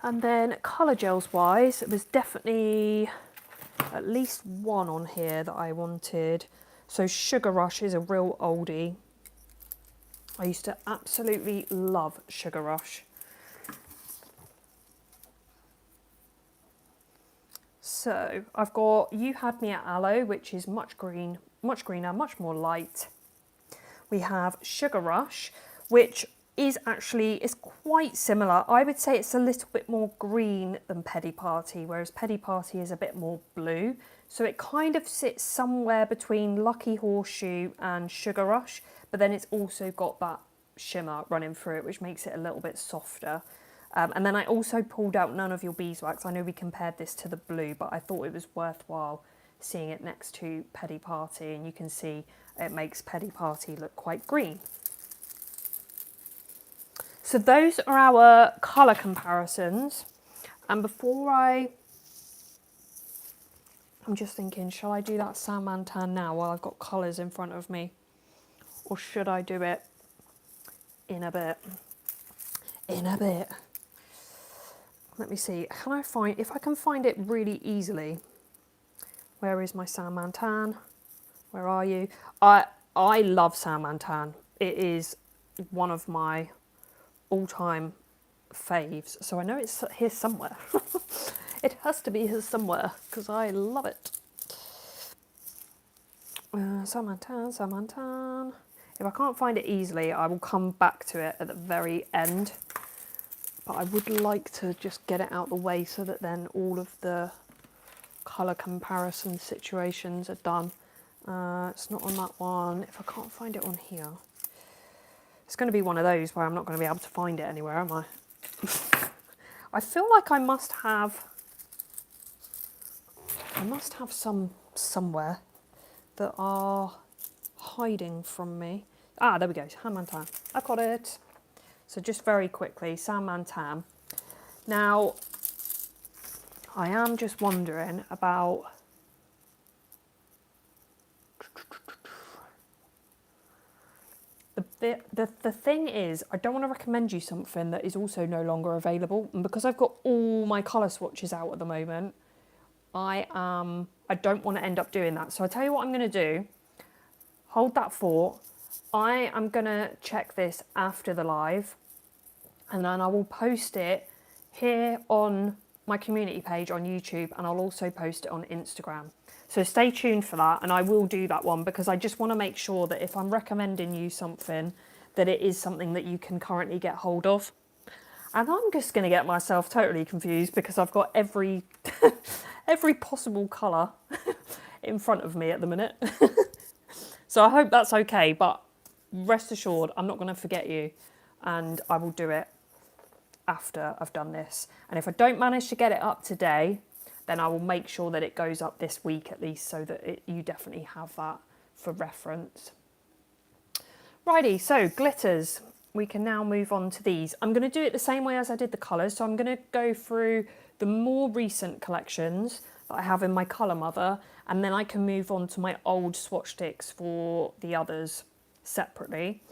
And then colour gels wise, it was definitely at least one on here that I wanted. So Sugar Rush is a real oldie. I used to absolutely love Sugar Rush. So I've got You Had Me at Aloe, which is much greener, much more light. We have Sugar Rush, which is quite similar. I would say it's a little bit more green than Petty Party, whereas Petty Party is a bit more blue. So it kind of sits somewhere between Lucky Horseshoe and Sugar Rush, but then it's also got that shimmer running through it, which makes it a little bit softer. And then I also pulled out None of Your Beeswax. I know we compared this to the blue, but I thought it was worthwhile seeing it next to Petty Party, and you can see it makes Petty Party look quite green. So those are our colour comparisons. And before I I'm just thinking, shall I do that salmon tan now while I've got colours in front of me? Or should I do it in a bit? In a bit. Let me see, if I can find it really easily. Where is my salmon tan? Where are you? I love salmon tan. It is one of my all-time faves. So I know it's here somewhere. It has to be here somewhere because I love it. Salmon tan, salmon tan. If I can't find it easily, I will come back to it at the very end. But I would like to just get it out the way so that then all of the colour comparison situations are done. It's not on that one. If I can't find it on here, it's going to be one of those where I'm not going to be able to find it anywhere, am I? I feel like I must have some somewhere that are hiding from me. Ah, there we go, salmon tan. I've got it. So just very quickly, salmon tan. Now, I am just wondering about the thing is, I don't want to recommend you something that is also no longer available. And because I've got all my colour swatches out at the moment, I don't want to end up doing that. So I'll tell you what I'm going to do. Hold that thought. I am going to check this after the live, and then I will post it here on my community page on YouTube, and I'll also post it on Instagram. So stay tuned for that, and I will do that one because I just want to make sure that if I'm recommending you something, that it is something that you can currently get hold of. And I'm just going to get myself totally confused because I've got every every possible colour in front of me at the minute. So I hope that's okay, but rest assured I'm not going to forget you, and I will do it after I've done this. And if I don't manage to get it up today, then I will make sure that it goes up this week at least, so that you definitely have that for reference. Righty, so glitters. We can now move on to these. I'm going to do it the same way as I did the colours. So I'm going to go through the more recent collections that I have in my Colour Mother, and then I can move on to my old swatch sticks for the others separately.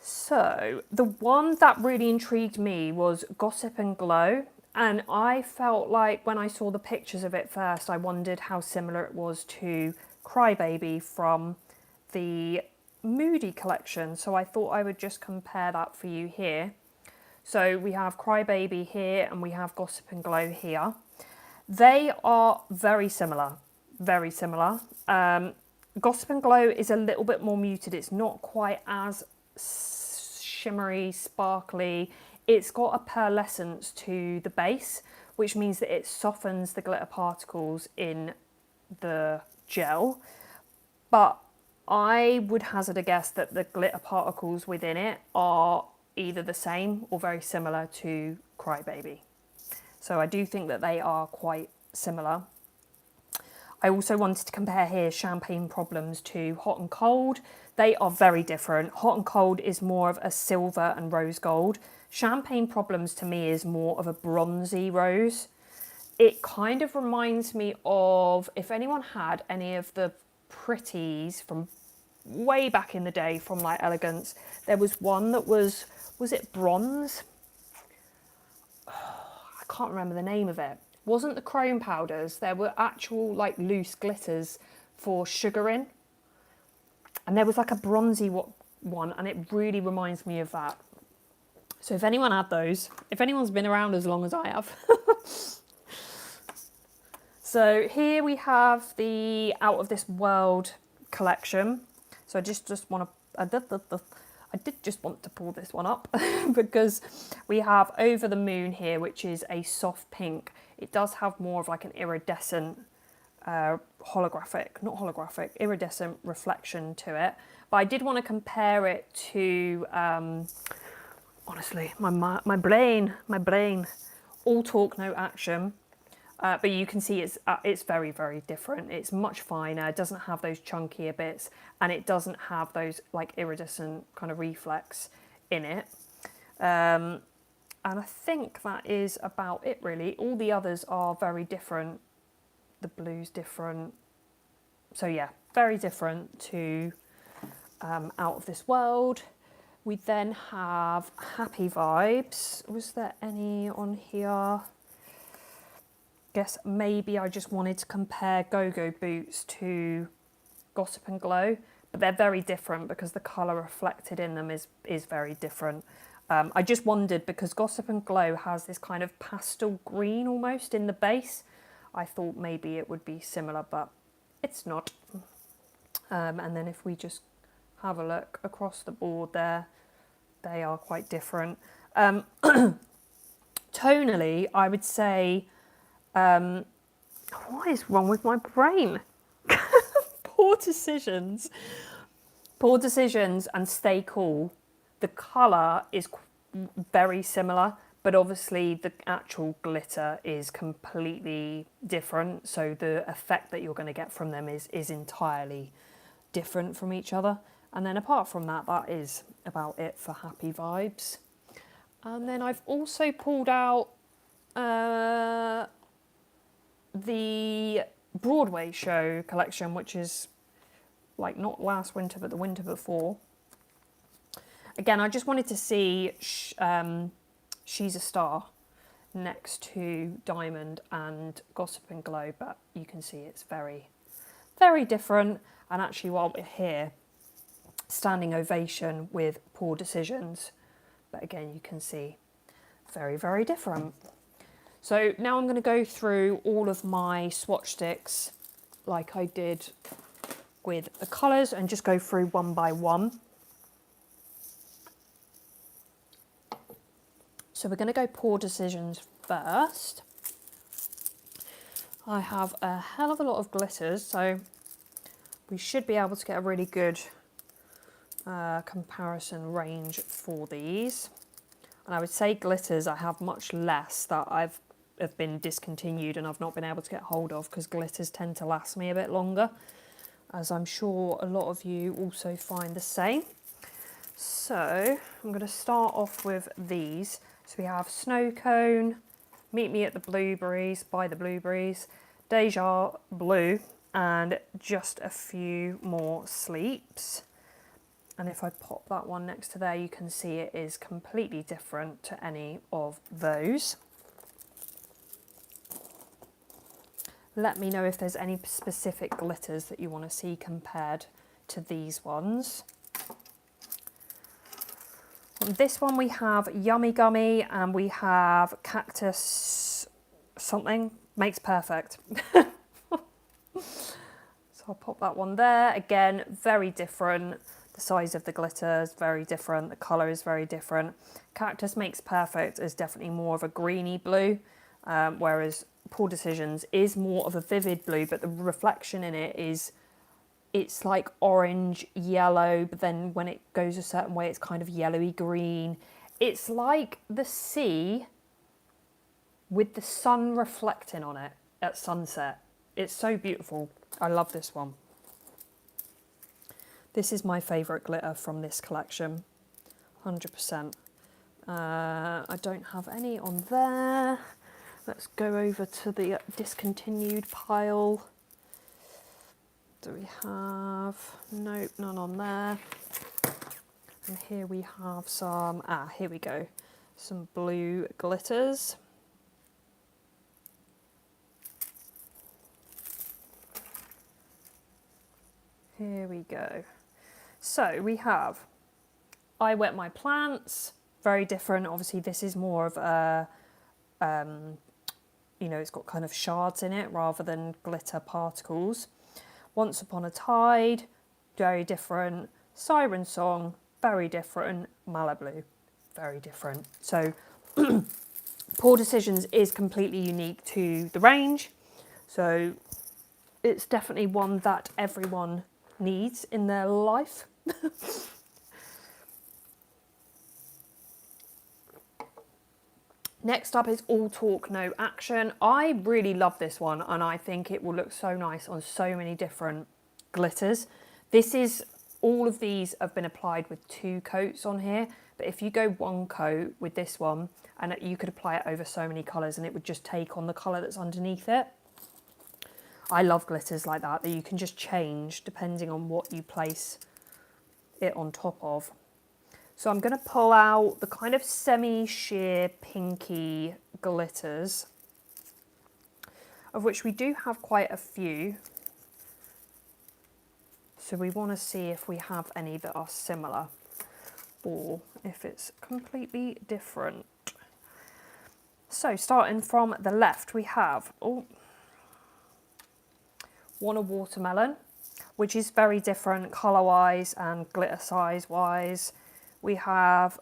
So the one that really intrigued me was Gossip and Glow. And I felt like when I saw the pictures of it first, I wondered how similar it was to Crybaby from the Moody collection. So I thought I would just compare that for you here. So we have Crybaby here and we have Gossip and Glow here. They are very similar, very similar. Gossip and Glow is a little bit more muted. It's not quite as shimmery, sparkly. It's got a pearlescence to the base, which means that it softens the glitter particles in the gel. But I would hazard a guess that the glitter particles within it are either the same or very similar to Crybaby. So I do think that they are quite similar. I also wanted to compare here Champagne Problems to Hot and Cold. They are very different. Hot and Cold is more of a silver and rose gold. Champagne Problems to me is more of a bronzy rose. It kind of reminds me of, if anyone had any of the pretties from way back in the day from like Elegance, there was one that was it bronze? I can't remember the name of it. Wasn't the chrome powders, there were actual like loose glitters for sugaring. And there was like a bronzy one, and it really reminds me of that. So if anyone had those, if anyone's been around as long as I have. So here we have the Out of This World collection. So I just want to, I did just want to pull this one up because we have Over the Moon here, which is a soft pink. It does have more of like an iridescent iridescent reflection to it. But I did want to compare it to, honestly, my brain, All Talk No Action. But you can see it's very, very different. It's much finer, it doesn't have those chunkier bits, and it doesn't have those like iridescent kind of reflex in it. And I think that is about it really. All the others are very different the blue's different. So yeah, very different to Out of This World. We then have Happy Vibes. Was there any on here? Guess maybe I just wanted to compare Go-Go Boots to Gossip and Glow, but they're very different because the colour reflected in them is very different. I just wondered because Gossip and Glow has this kind of pastel green almost in the base. I thought maybe it would be similar, but it's not. And then if we just have a look across the board there, they are quite different. Tonally, I would say, what is wrong with my brain? Poor Decisions and Stay Cool. The colour is very similar, but obviously the actual glitter is completely different. So the effect that you're going to get from them is entirely different from each other. And then apart from that, that is about it for Happy Vibes. And then I've also pulled out the Broadway show collection, which is like not last winter, but the winter before. Again, I just wanted to see She's a Star next to Diamond and Gossip and Glow, but you can see it's very, very different. And actually, while we're here, Standing Ovation with Poor Decisions. But again, you can see very, very different. So now I'm going to go through all of my swatch sticks like I did with the colours and just go through one by one. So we're going to go Poor Decisions first. I have a hell of a lot of glitters, so we should be able to get a really good comparison range for these. And I would say glitters I have much less that have been discontinued and I've not been able to get hold of, because glitters tend to last me a bit longer, as I'm sure a lot of you also find the same. So I'm going to start off with these. So we have Snow Cone, Meet Me at the Blueberries, by the Blueberries, Deja Blue, and Just a Few More Sleeps. And if I pop that one next to there, you can see it is completely different to any of those. Let me know if there's any specific glitters that you want to see compared to these ones. On this one we have Yummy Gummy and we have Cactus something, Makes Perfect. So I'll pop that one there. Again, very different. The size of the glitter is very different. The colour is very different. Cactus Makes Perfect is definitely more of a greeny blue, whereas Poor Decisions is more of a vivid blue, but the reflection in it is, it's like orange, yellow, but then when it goes a certain way, it's kind of yellowy green. It's like the sea with the sun reflecting on it at sunset. It's so beautiful. I love this one. This is my favourite glitter from this collection, 100%. I don't have any on there. Let's go over to the discontinued pile. Do we have? Nope, none on there. And here we have some, here we go. Some blue glitters. Here we go. So we have I Wet My Plants, very different. Obviously this is more of a, you know, it's got kind of shards in it rather than glitter particles. Once Upon a Tide, very different. Siren Song, very different. Malibu, very different. So Poor Decisions is completely unique to the range. So it's definitely one that everyone needs in their life. Next up is All Talk No Action. I really love this one and I think it will look so nice on so many different glitters. This is, all of these have been applied with 2 coats on here, but if you go 1 coat with this one, and you could apply it over so many colours and it would just take on the colour that's underneath it. I love glitters like that you can just change depending on what you place it on top of. So I'm going to pull out the kind of semi-sheer pinky glitters, of which we do have quite a few. So we want to see if we have any that are similar or if it's completely different. So starting from the left, we have one a watermelon, which is very different colour-wise and glitter size-wise. We have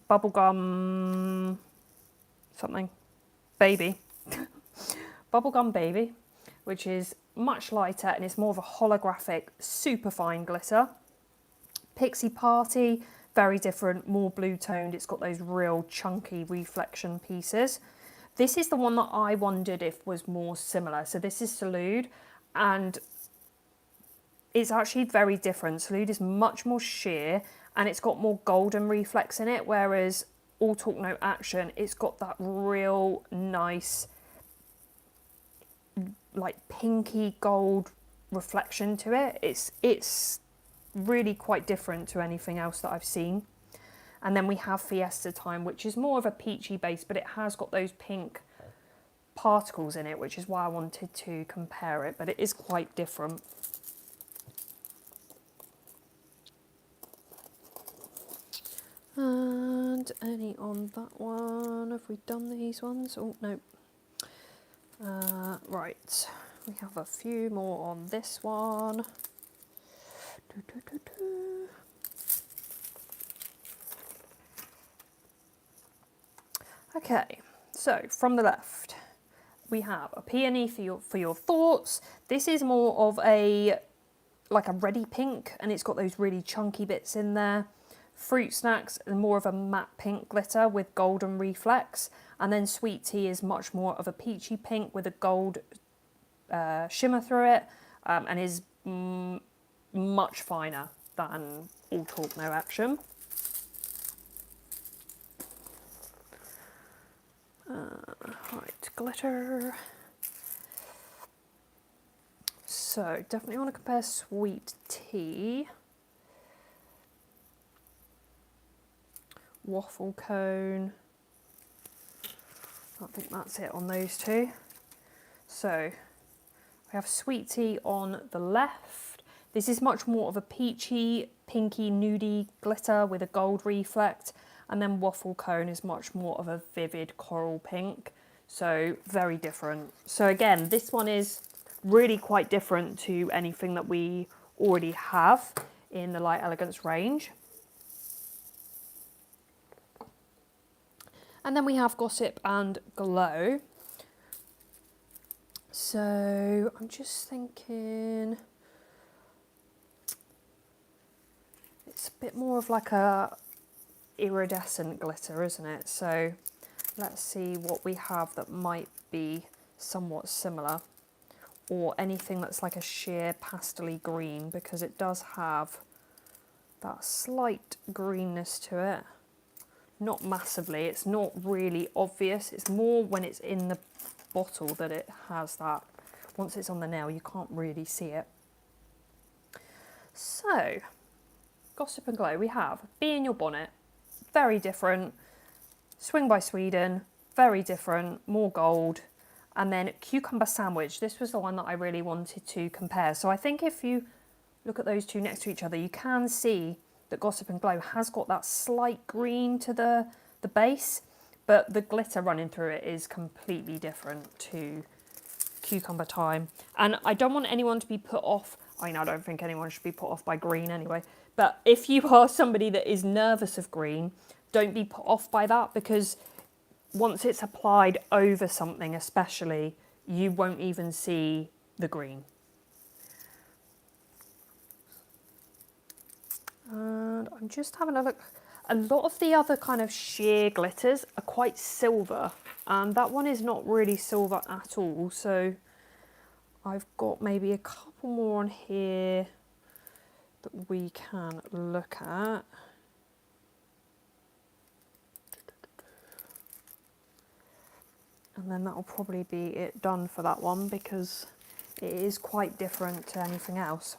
bubblegum something baby, bubblegum baby, which is much lighter and it's more of a holographic, super fine glitter. Pixie Party, very different, more blue toned. It's got those real chunky reflection pieces. This is the one that I wondered if was more similar. So this is Salute, and it's actually very different. Salute is much more sheer and it's got more golden reflex in it, whereas All Talk No Action, it's got that real nice like pinky gold reflection to it. It's really quite different to anything else that I've seen. And then we have Fiesta Time, which is more of a peachy base, but it has got those pink particles in it, which is why I wanted to compare it, but it is quite different. And any on that one? Have we done these ones? Oh, no. Right, we have a few more on this one. Okay, so from the left, we have a peony for your thoughts. This is more of a like a reddy pink, and it's got those really chunky bits in there. Fruit Snacks is more of a matte pink glitter with golden reflex, and then Sweet Tea is much more of a peachy pink with a gold shimmer through it, and is much finer than All Talk No Action. Right, glitter. So definitely want to compare Sweet Tea. Waffle Cone. I think that's it on those two. So we have Sweet Tea on the left. This is much more of a peachy, pinky, nudie glitter with a gold reflect. And then Waffle Cone is much more of a vivid coral pink. So very different. So again, this one is really quite different to anything that we already have in the Light Elegance range. And then we have Gossip and Glow. So I'm just thinking it's a bit more of like a iridescent glitter, isn't it? So let's see what we have that might be somewhat similar, or anything that's like a sheer pastel-y green, because it does have that slight greenness to it. Not massively, it's not really obvious. It's more when it's in the bottle that it has that. Once it's on the nail, you can't really see it. So, Gossip and Glow, we have Bee in Your Bonnet, very different. Swing by Sweden, very different, more gold. And then Cucumber Sandwich, this was the one that I really wanted to compare. So I think if you look at those two next to each other, you can see that Gossip and Glow has got that slight green to the base, but the glitter running through it is completely different to Cucumber Time. And I don't want anyone to be put off. I mean, I don't think anyone should be put off by green anyway. But if you are somebody that is nervous of green, don't be put off by that, because once it's applied over something especially, you won't even see the green. And I'm just having a look. A lot of the other kind of sheer glitters are quite silver, and that one is not really silver at all. So I've got maybe a couple more on here that we can look at. And then that'll probably be it done for that one because it is quite different to anything else.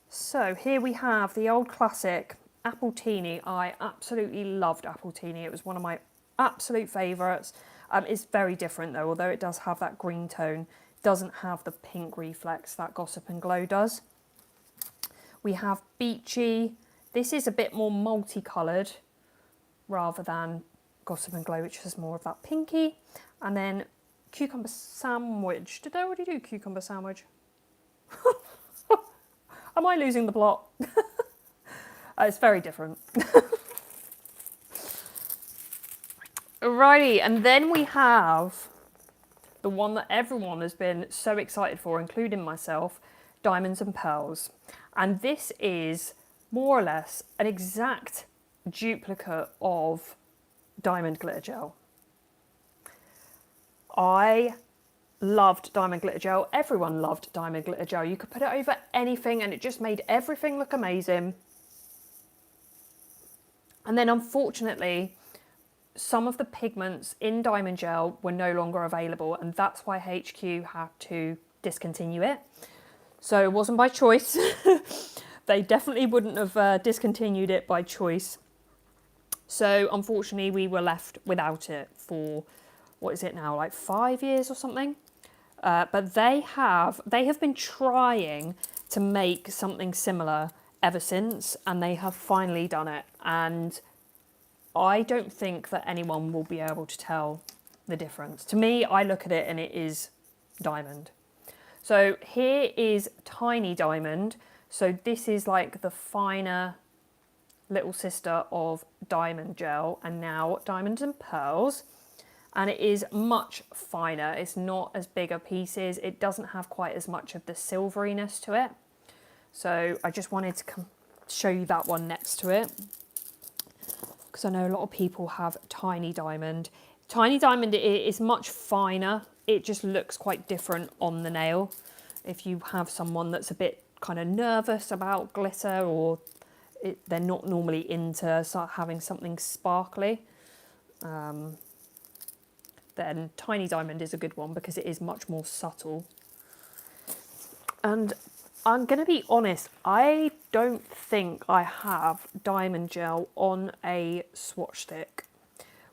So here we have the old classic Appletini. I absolutely loved Appletini. It was one of my absolute favourites. It's very different though, although it does have that green tone. It doesn't have the pink reflex that Gossip and Glow does. We have Beachy. This is a bit more multicoloured rather than Gossip and Glow, which has more of that pinky. And then Cucumber Sandwich. Did I already do Cucumber Sandwich? Am I losing the plot? It's very different. Alrighty, and then we have the one that everyone has been so excited for, including myself, Diamonds and Pearls. And this is more or less an exact duplicate of Diamond Glitter Gel. I loved Diamond Glitter Gel. Everyone loved Diamond Glitter Gel. You could put it over anything and it just made everything look amazing. And then unfortunately, some of the pigments in Diamond Gel were no longer available, and that's why HQ had to discontinue it. So it wasn't by choice. They definitely wouldn't have discontinued it by choice. So unfortunately, we were left without it for, what is it now, like 5 years or something? But they have been trying to make something similar ever since, and they have finally done it. And I don't think that anyone will be able to tell the difference. To me, I look at it and it is diamond. So here is Tiny Diamond. So this is like the finer little sister of Diamond Gel, and now Diamonds and Pearls. And it is much finer. It's not as big a pieces. It doesn't have quite as much of the silveriness to it. So I just wanted to show you that one next to it, because I know a lot of people have Tiny Diamond. Tiny Diamond is much finer. It just looks quite different on the nail. If you have someone that's a bit kind of nervous about glitter, or they're not normally into having something sparkly, then Tiny Diamond is a good one because it is much more subtle. And I'm going to be honest, I don't think I have Diamond Gel on a swatch stick,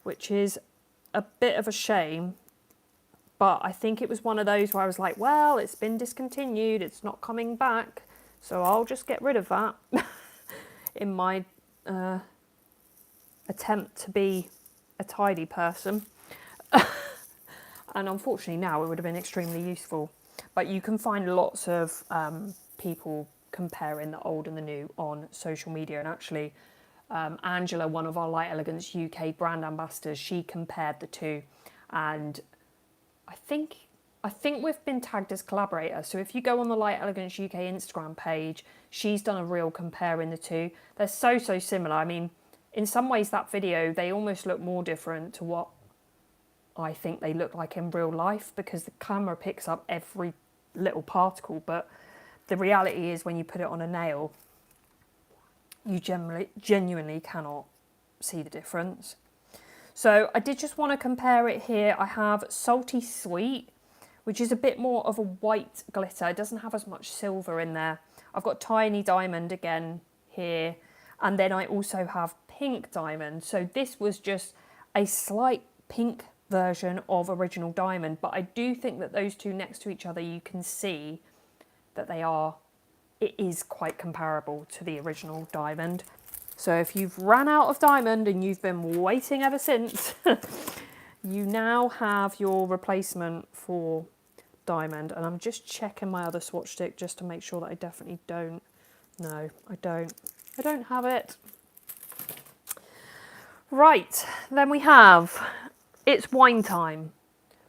which is a bit of a shame. But I think it was one of those where I was like, well, it's been discontinued, it's not coming back, so I'll just get rid of that in my attempt to be a tidy person. And unfortunately now it would have been extremely useful. But you can find lots of people comparing the old and the new on social media. And actually, Angela, one of our Light Elegance UK brand ambassadors, she compared the two. And I think we've been tagged as collaborators. So if you go on the Light Elegance UK Instagram page, she's done a reel comparing the two. They're so similar. I mean, in some ways that video, they almost look more different to what I think they look like in real life, because the camera picks up every little particle, but the reality is when you put it on a nail, you genuinely cannot see the difference. So I did just want to compare it here. I have Salty Sweet, which is a bit more of a white glitter. It doesn't have as much silver in there. I've got Tiny Diamond again here, and then I also have Pink Diamond. So this was just a slight pink version of Original Diamond, but I do think that those two next to each other, you can see that it is quite comparable to the Original Diamond. So if you've ran out of diamond and you've been waiting ever since, you now have your replacement for diamond. And I'm just checking my other swatch stick just to make sure that I definitely don't. No, I don't have it. Right, then we have It's Wine Time,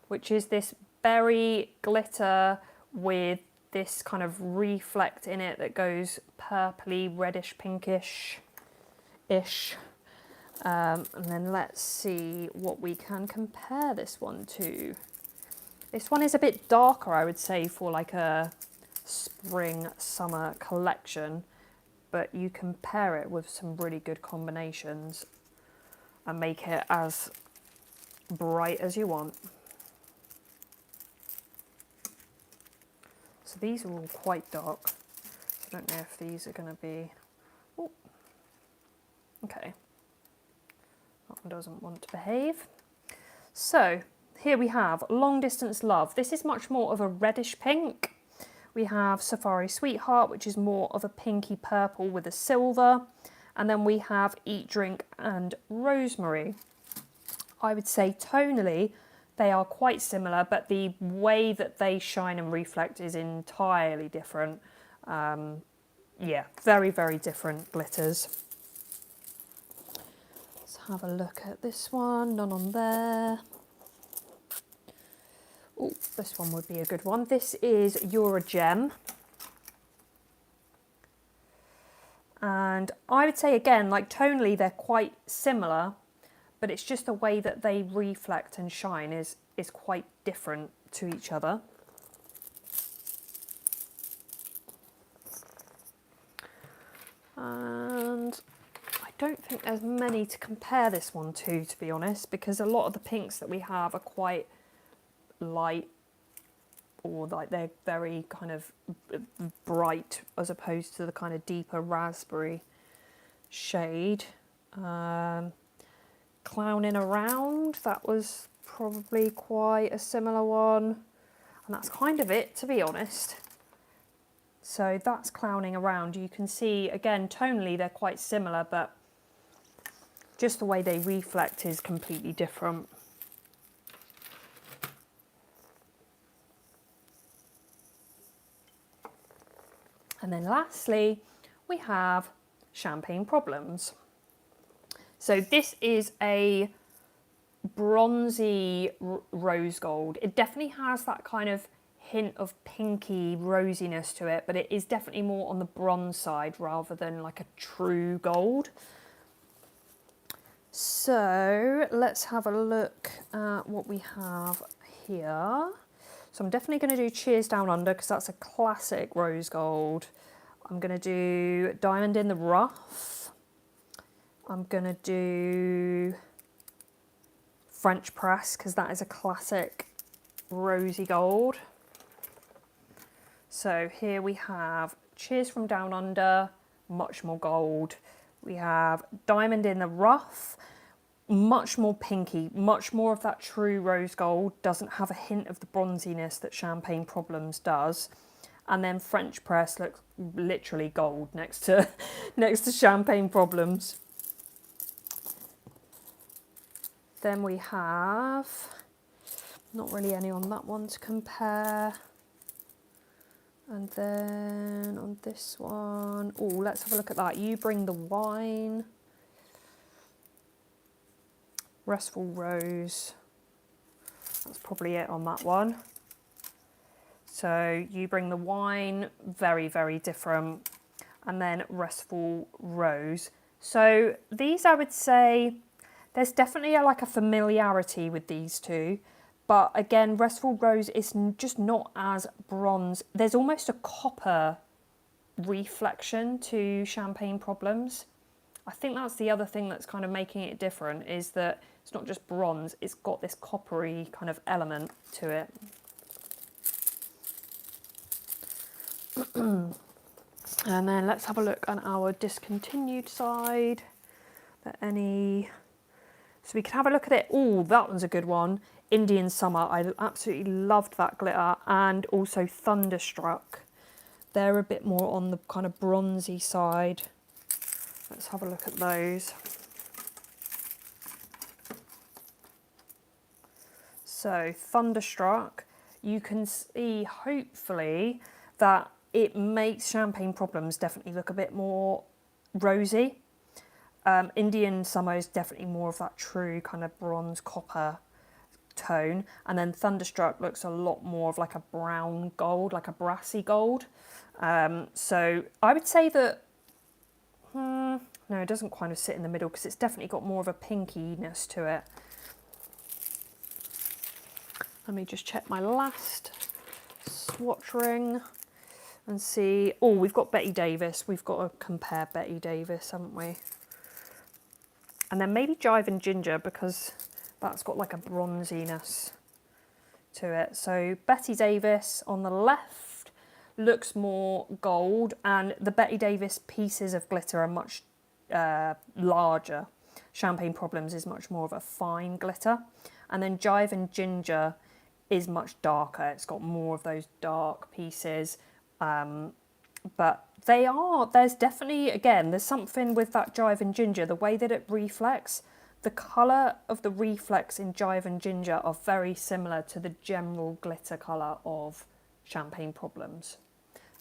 which is this berry glitter with this kind of reflect in it that goes purpley, reddish, pinkish-ish. And then let's see what we can compare this one to. This one is a bit darker, I would say, for like a spring, summer collection, but you can pair it with some really good combinations and make it as bright as you want. So these are all quite dark. I don't know if these are going to be... Oh, okay. That one doesn't want to behave. So here we have Long Distance Love. This is much more of a reddish pink. We have Safari Sweetheart, which is more of a pinky purple with a silver. And then we have Eat, Drink and Rosemary. I would say tonally they are quite similar, but the way that they shine and reflect is entirely different. Yeah, very, very different glitters. Let's have a look at this one. None on there. Oh, this one would be a good one. This is You're a Gem. And I would say, again, like tonally, they're quite similar, but it's just the way that they reflect and shine is quite different to each other. And I don't think there's many to compare this one to be honest, because a lot of the pinks that we have are quite light, or like they're very kind of bright as opposed to the kind of deeper raspberry shade. Clowning Around, that was probably quite a similar one, and that's kind of it, to be honest. So that's Clowning Around. You can see again tonally they're quite similar, but just the way they reflect is completely different. And then lastly, we have Champagne Problems. So this is a bronzy rose gold. It definitely has that kind of hint of pinky rosiness to it, but it is definitely more on the bronze side rather than like a true gold. So let's have a look at what we have here. So I'm definitely going to do Cheers Down Under because that's a classic rose gold. I'm going to do Diamond in the Rough. I'm going to do French Press because that is a classic rosy gold. So here we have Cheers from Down Under, much more gold. We have Diamond in the Rough, much more pinky, much more of that true rose gold, doesn't have a hint of the bronziness that Champagne Problems does. And then French Press looks literally gold next to Champagne Problems. Then we have, not really any on that one to compare. And then on this one, oh, let's have a look at that. You Bring the Wine. Restful Rose. That's probably it on that one. So You Bring the Wine, very, very different. And then Restful Rose. So these, I would say, there's definitely like a familiarity with these two. But again, Restful Rose is just not as bronze. There's almost a copper reflection to Champagne Problems. I think that's the other thing that's kind of making it different, is that it's not just bronze, it's got this coppery kind of element to it. And then let's have a look on our discontinued side. So we can have a look at it. Oh, that one's a good one. Indian Summer. I absolutely loved that glitter. And also Thunderstruck. They're a bit more on the kind of bronzy side. Let's have a look at those. So Thunderstruck, you can see hopefully that it makes Champagne Problems definitely look a bit more rosy. Indian Summer is definitely more of that true kind of bronze copper tone, and then Thunderstruck looks a lot more of like a brown gold, like a brassy gold. So I would say that no, it doesn't kind of sit in the middle because it's definitely got more of a pinkiness to it. Let me just check my last swatch ring and see. Oh, we've got Betty Davis. We've got to compare Betty Davis, haven't we? And then maybe Jive and Ginger, because That's got like a bronziness to it. So Betty Davis on the left looks more gold, and the Betty Davis pieces of glitter are much larger. Champagne Problems is much more of a fine glitter. And then Jive and Ginger is much darker. It's got more of those dark pieces. But there's definitely, again, there's something with that Jive and Ginger, the way that it reflects. The colour of the reflex in Jive and Ginger are very similar to the general glitter colour of Champagne Problems.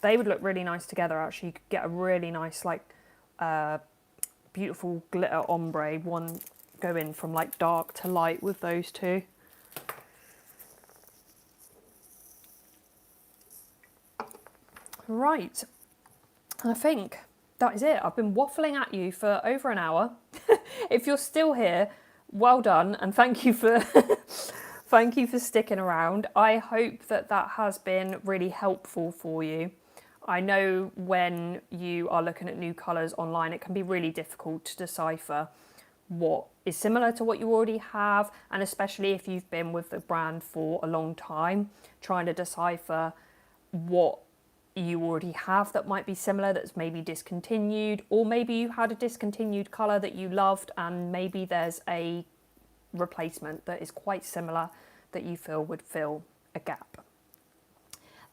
They would look really nice together, actually. You could get a really nice, like, beautiful glitter ombre, one going from like dark to light with those two. Right, and I think that is it. I've been waffling at you for over an hour. If you're still here, well done, and thank you for thank you for sticking around. I hope that that has been really helpful for you. I know when you are looking at new colours online, it can be really difficult to decipher what is similar to what you already have, and especially if you've been with the brand for a long time, trying to decipher what you already have that might be similar, that's maybe discontinued, or maybe you had a discontinued colour that you loved and maybe there's a replacement that is quite similar that you feel would fill a gap.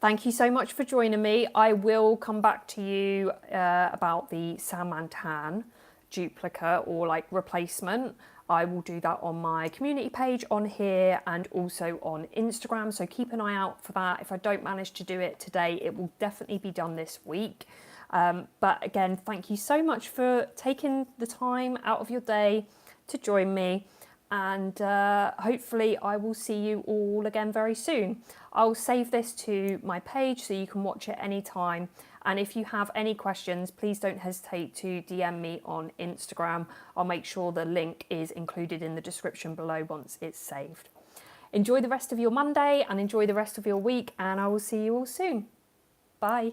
Thank you so much for joining me. I will come back to you about the Saint-Mantin duplicate or like replacement. I will do that on my community page on here and also on Instagram, so keep an eye out for that. If I don't manage to do it today, it will definitely be done this week. But again, thank you so much for taking the time out of your day to join me, and hopefully I will see you all again very soon. I'll save this to my page so you can watch it anytime. And if you have any questions, please don't hesitate to DM me on Instagram. I'll make sure the link is included in the description below once it's saved. Enjoy the rest of your Monday and enjoy the rest of your week, and I will see you all soon. Bye.